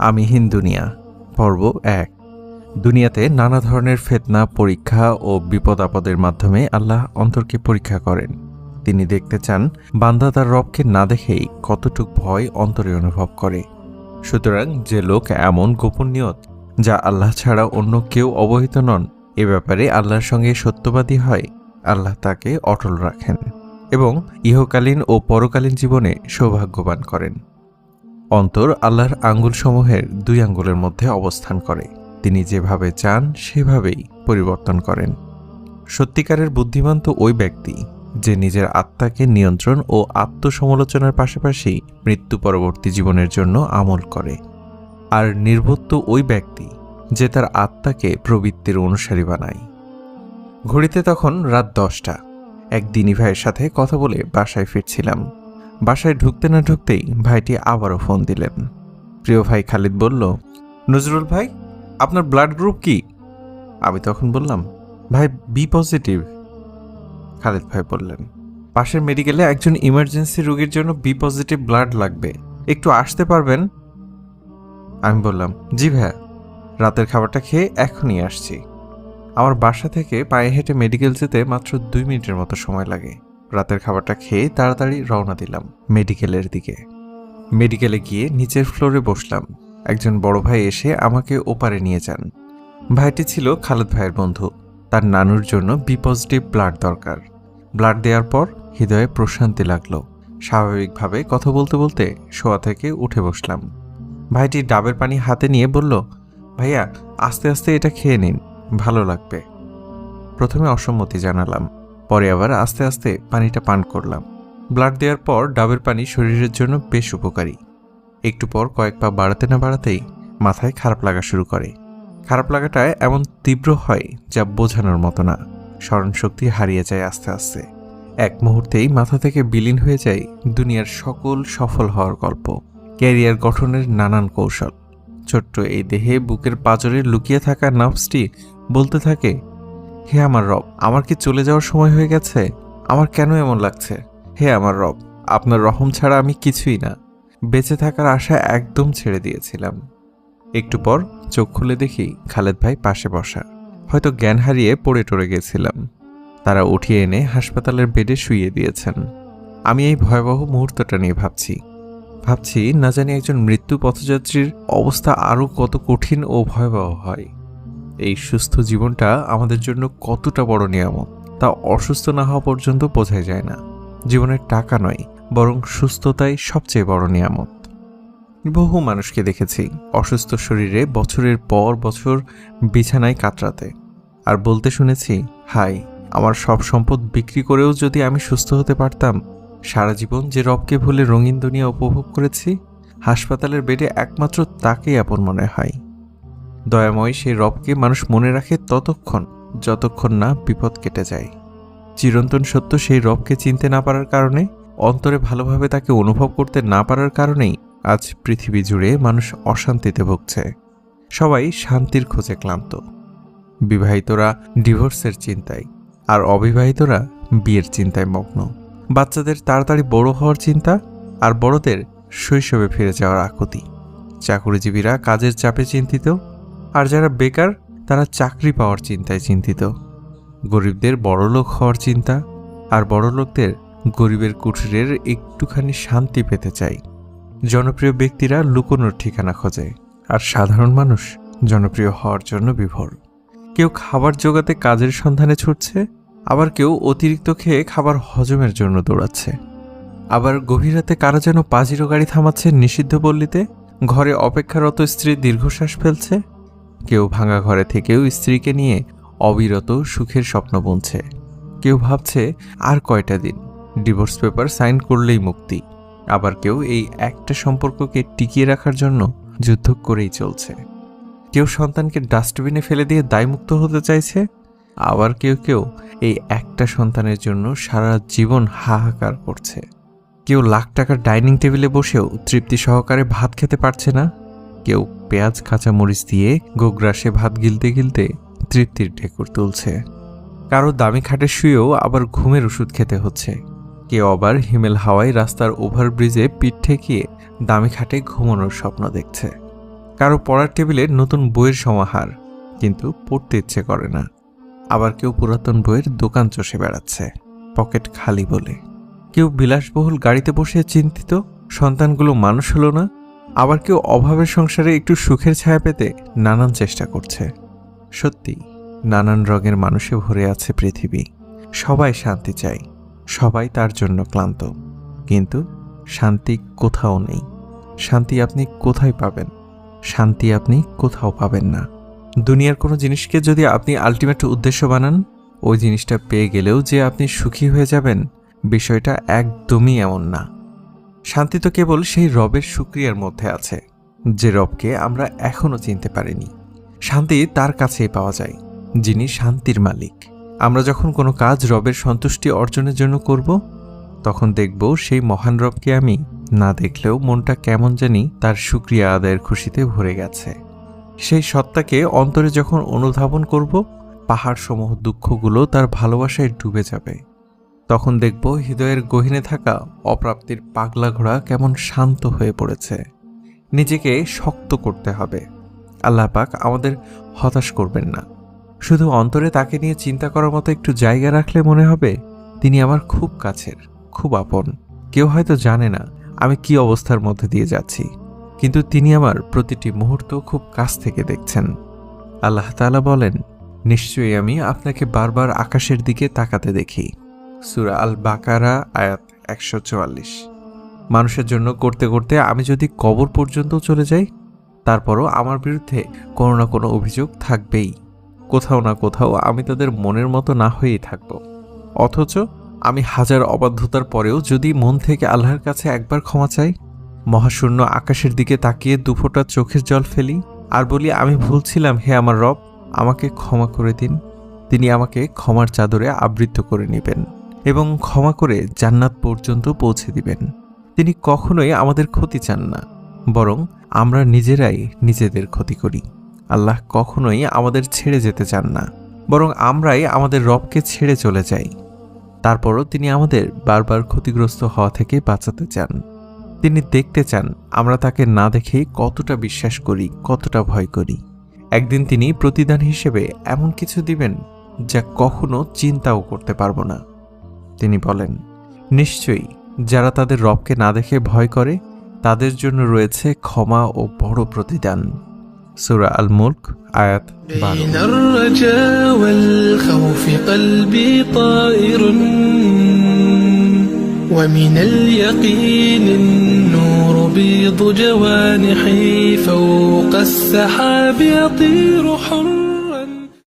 আমিহীন দুনিয়া পর্ব ১। দুনিয়াতে নানা ধরনের ফিতনা, পরীক্ষা ও বিপদ আপদের মাধ্যমে আল্লাহ অন্তরকে পরীক্ষা করেন। তিনি দেখতে চান বান্দা তার রবকে না দেখেই কতটুক ভয় অন্তরে অনুভব করে। সুতরাং যে লোক এমন গোপন নিয়ত যা আল্লাহ ছাড়া অন্য কেউ অবহিত নন, এ ব্যাপারে আল্লাহর সঙ্গে সত্যবাদী হয়, আল্লাহ তাকে অটল রাখেন এবং ইহকালীন ও পরকালীন জীবনে সৌভাগ্যবান করেন। অন্তর আল্লাহর আঙ্গুলসমূহের ২ আঙ্গুলের মধ্যে অবস্থান করে। তিনি যেভাবে চান সেভাবেই পরিবর্তন করেন। সত্যিকারের বুদ্ধিমান তো ওই ব্যক্তি যে নিজের আত্মাকে নিয়ন্ত্রণ ও আত্মসমালোচনার পাশাপাশি মৃত্যু পরবর্তী জীবনের জন্য আমল করে। আর নির্বোধ তো ওই ব্যক্তি যে তার আত্মাকে প্রবৃত্তির অনুসারী বানায়। ঘড়িতে তখন রাত ১০টা। এক দিনী ভাইয়ের সাথে কথা বলে বাসায় ফিরছিলাম। বাসায় ঢুকতে না ঢুকতেই ভাইটি আবারও ফোন দিলেন। প্রিয় ভাই খালিদ বলল, নজরুল ভাই, আপনার ব্লাড গ্রুপ কি? আমি তখন বললাম, ভাই বি পজিটিভ। খালিদ ভাই বললেন, পাশের মেডিকেলে একজন ইমার্জেন্সি রোগীর জন্য বি পজিটিভ ব্লাড লাগবে, একটু আসতে পারবেন? আমি বললাম, জি ভাইয়া, রাতের খাবারটা খেয়ে এখনই আসছি। আমার বাসা থেকে পায়ে হেঁটে মেডিকেল যেতে মাত্র ২ মিনিটের মতো সময় লাগে। রাতের খাবারটা খেয়ে তাড়াতাড়ি রওনা দিলাম মেডিকেলের দিকে। মেডিকেলে গিয়ে নিচের ফ্লোরে বসলাম। একজন বড় ভাই এসে আমাকে ওপারে নিয়ে যান। ভাইটি ছিল খালেদ ভাইয়ের বন্ধু। তার নানুর জন্য বি পজিটিভ ব্লাড দরকার। ব্লাড দেওয়ার পর হৃদয়ে প্রশান্তি লাগলো। স্বাভাবিকভাবে কথা বলতে বলতে শোয়া থেকে উঠে বসলাম। ভাইটি ডাবের পানি হাতে নিয়ে বলল, ভাইয়া আস্তে আস্তে এটা খেয়ে নিন, ভালো লাগবে। প্রথমে অসম্মতি জানালাম, পরে আবার আস্তে আস্তে পানিটা পান করলাম। ব্লাড দেওয়ার পর ডাবের পানি শরীরের জন্য বেশ উপকারী। একটু পর কয়েক পা বাড়াতে না বাড়াতেই মাথায় খারাপ লাগা শুরু করে। খারাপ লাগাটা এমন তীব্র হয় যা বোঝানোর মতো না। স্মরণশক্তি হারিয়ে যায় আস্তে আস্তে। এক মুহূর্তেই মাথা থেকে বিলীন হয়ে যায় দুনিয়ার সকল সফল হওয়ার গল্প, ক্যারিয়ার গঠনের নানান কৌশল। ছোট্ট এই দেহে বুকের পাঁজরে লুকিয়ে থাকা নার্ভসটি বলতে থাকে, হে আমার রব, আমার কি চলে যাওয়ার সময় হয়ে গেছে? আমার কেন এমন লাগছে? হে আমার রব, আপনার রহম ছাড়া আমি কিছুই না। বেঁচে থাকার আশা একদম ছেড়ে দিয়েছিলাম। একটু পর চোখ খুলে দেখি খালেদ ভাই পাশে বসা। হয়তো জ্ঞান হারিয়ে পড়ে টরে গেছিলাম। তারা উঠিয়ে এনে হাসপাতালের বেডে শুইয়ে দিয়েছেন। আমি এই ভয়াবহ মুহূর্তটা নিয়ে ভাবছি না জানি একজন মৃত্যু পথযাত্রীর অবস্থা আরও কত কঠিন ও ভয়াবহ হয়। এই সুস্থ জীবনটা আমাদের জন্য কতটা বড় নিয়ামত তা অসুস্থ না হওয়া পর্যন্ত বোঝাই যায় না। জীবনের টাকা নয়, বরং সুস্থতাই সবচেয়ে বড় নিয়ামত। বহু মানুষকে দেখেছি অসুস্থ শরীরে বছরের পর বছর বিছানায় কাতরাতে, আর বলতে শুনেছি, হাই, আমার সব সম্পদ বিক্রি করেও যদি আমি সুস্থ হতে পারতাম। সারা জীবন যে রবকে ভুলে রঙিন দুনিয়া উপভোগ করেছি, হাসপাতালের বেডে একমাত্র তাকেই আপন মনে হয়। দয়াময় সেই রবকে মানুষ মনে রাখে ততক্ষণ যতক্ষণ না বিপদ কেটে যায়। চিরন্তন সত্য সেই রবকে চিনতে না পারার কারণে, অন্তরে ভালোভাবে তাকে অনুভব করতে না পারার কারণেই আজ পৃথিবী জুড়ে মানুষ অশান্তিতে ভুগছে। সবাই শান্তির খোঁজে ক্লান্ত। বিবাহিতরা ডিভোর্সের চিন্তায়, আর অবিবাহিতরা বিয়ের চিন্তায় মগ্ন। বাচ্চাদের তাড়াতাড়ি বড় হওয়ার চিন্তা, আর বড়দের শৈশবে ফিরে যাওয়ার আকুতি। চাকরিজীবীরা কাজের চাপে চিন্তিত, আর যারা বেকার তারা চাকরি পাওয়ার চিন্তায় চিন্তিত। গরিবদের বড়লোক হওয়ার চিন্তা, আর বড়লোকদের গরিবের কুঠিরের একটুখানি শান্তি পেতে চাই। জনপ্রিয় ব্যক্তিরা লুকোনোর ঠিকানা খোঁজে, আর সাধারণ মানুষ জনপ্রিয় হওয়ার জন্য বিভোর। কেউ খাবার জোগাতে কাজের সন্ধানে ছুটছে, আবার কেউ অতিরিক্ত খেয়ে খাবার হজমের জন্য দৌড়াচ্ছে। আবার গভীর রাতে কারা যেন পাজিরো গাড়ি থামাচ্ছে নিষিদ্ধ পল্লীতে। ঘরে অপেক্ষারত স্ত্রী দীর্ঘশ্বাস ফেলছে। কেউ ভাঙা ঘরে থেকেও স্ত্রীকে নিয়ে অবিরত সুখের স্বপ্ন বুনছে। কেউ ভাবছে আর কয়টা দিন, ডিভোর্স পেপার সাইন করলেই মুক্তি। আবার কেউ এই একটা সম্পর্ককে টিকিয়ে রাখার জন্য যুদ্ধ করেই চলছে। কেউ সন্তানকে ডাস্টবিনে ফেলে দিয়ে দায়মুক্ত হতে চাইছে, আবার কেউ এই একটা সন্তানের জন্য সারা জীবন হাহাকার করছে। কেউ লাখ টাকার ডাইনিং টেবিলে বসেও তৃপ্তি সহকারে ভাত খেতে পারছে না। কেউ পেঁয়াজ কাঁচামরিচ দিয়ে গোগ্রাসে ভাত গিলতে গিলতে তৃপ্তির ঢেকুর তুলছে। কারো দামি খাটে শুয়েও আবার ঘুমের ওষুধ খেতে হচ্ছে। কেউ আবার হিমেল হাওয়ায় রাস্তার ওভারব্রিজে পিঠ ঠেকিয়ে দামি খাটে ঘুমানোর স্বপ্ন দেখছে। কারো পড়ার টেবিলে নতুন বইয়ের সমাহার, কিন্তু পড়তে ইচ্ছে করে না। আবার কেউ পুরাতন বইয়ের দোকান চষে বেড়াচ্ছে, পকেট খালি বলে। কেউ বিলাসবহুল গাড়িতে বসে চিন্তিত সন্তানগুলো মানুষ হলো না। আবার কেউ অভাবের সংসারে একটু সুখের ছায়া পেতে নানান চেষ্টা করছে। সত্যি, নানান রঙের মানুষে ভরে আছে পৃথিবী। সবাই শান্তি চায়, সবাই তার জন্য ক্লান্ত, কিন্তু শান্তি কোথাও নেই। শান্তি আপনি কোথায় পাবেন? শান্তি আপনি কোথাও পাবেন না। দুনিয়ার কোনো জিনিসকে যদি আপনি আলটিমেট উদ্দেশ্য বানান, ওই জিনিসটা পেয়ে গেলেও যে আপনি সুখী হয়ে যাবেন, বিষয়টা একদমই এমন না। শান্তি তো কেবল সেই রবের শুকরিয়ার মধ্যে আছে, যে রবকে আমরা এখনও চিনতে পারিনি। শান্তি তার কাছেই পাওয়া যায়, যিনি শান্তির মালিক। আমরা যখন কোনো কাজ রবের সন্তুষ্টি অর্জনের জন্য করব, তখন দেখব সেই মহান রবকে আমি না দেখলেও মনটা কেমন জানি তার শুকরিয়া আদায়ের খুশিতে ভরে গেছে। সেই সত্তাকে অন্তরে যখন অনুধাবন করব, পাহাড়সমূহ দুঃখগুলো তার ভালোবাসায় ডুবে যাবে। তখন দেখব হৃদয়ের গহীনে থাকা অপ্রাপ্তির পাগলা ঘোড়া কেমন শান্ত হয়ে পড়েছে। নিজেকে শক্ত করতে হবে। আল্লাহ পাক আমাদের হতাশ করবেন না। শুধু অন্তরে তাকে নিয়ে চিন্তা করার মতো একটু জায়গা রাখলে মনে হবে তিনি আমার খুব কাছের, খুব আপন। কেউ হয়তো জানে না আমি কি অবস্থার মধ্যে দিয়ে যাচ্ছি, কিন্তু তিনি আমার প্রতিটি মুহূর্ত খুব কাছ থেকে দেখছেন। আল্লাহ তাআলা বলেন, নিশ্চয়ই আমি আপনাকে বারবার আকাশের দিকে তাকাতে দেখি। সূরা আল বাকারা আয়াত 144। মানুষের জন্য করতে করতে আমি যদি কবর পর্যন্ত চলে যাই, তারপরও আমার বিরুদ্ধে কোনো না কোনো অভিযোগ থাকবেই। কোথাও না কোথাও আমি তাদের মনের মতো না হয়েই থাকব। অথচ আমি হাজার অবাধ্যতার পরেও যদি মন থেকে আল্লাহর কাছে একবার ক্ষমা চাই, মহাশূন্য আকাশের দিকে তাকিয়ে দুফোঁটা চোখের জল ফেলি আর বলি, আমি ভুলছিলাম, হে আমার রব, আমাকে ক্ষমা করে দিন, তিনি আমাকে ক্ষমার চাদরে আবৃত করে নেবেন এবং ক্ষমা করে জান্নাত পর্যন্ত পৌঁছে দিবেন। তিনি কখনোই আমাদের ক্ষতি চান না, বরং আমরা নিজেরাই নিজেদের ক্ষতি করি। আল্লাহ কখনোই আমাদের ছেড়ে যেতে চান না, বরং আমরাই আমাদের রবকে ছেড়ে চলে যাই। তারপরও তিনি আমাদের বারবার ক্ষতিগ্রস্ত হওয়া থেকে বাঁচাতে চান। তিনি দেখতে চান আমরা তাকে না দেখেই কতটা বিশ্বাস করি, কতটা ভয় করি। একদিন তিনি প্রতিদান হিসেবে এমন কিছু দিবেন যা কখনো চিন্তাও করতে পারবো না। তিনি বলেন, নিশ্চয়ই যারা তাদের রবকে না দেখে ভয় করে, তাদের জন্য রয়েছে ক্ষমা ও বড় প্রতিদান। সূরা আল মুলক আয়াত 12। ومن اليقين النور بيض جوانحي فوق السحاب يطير حر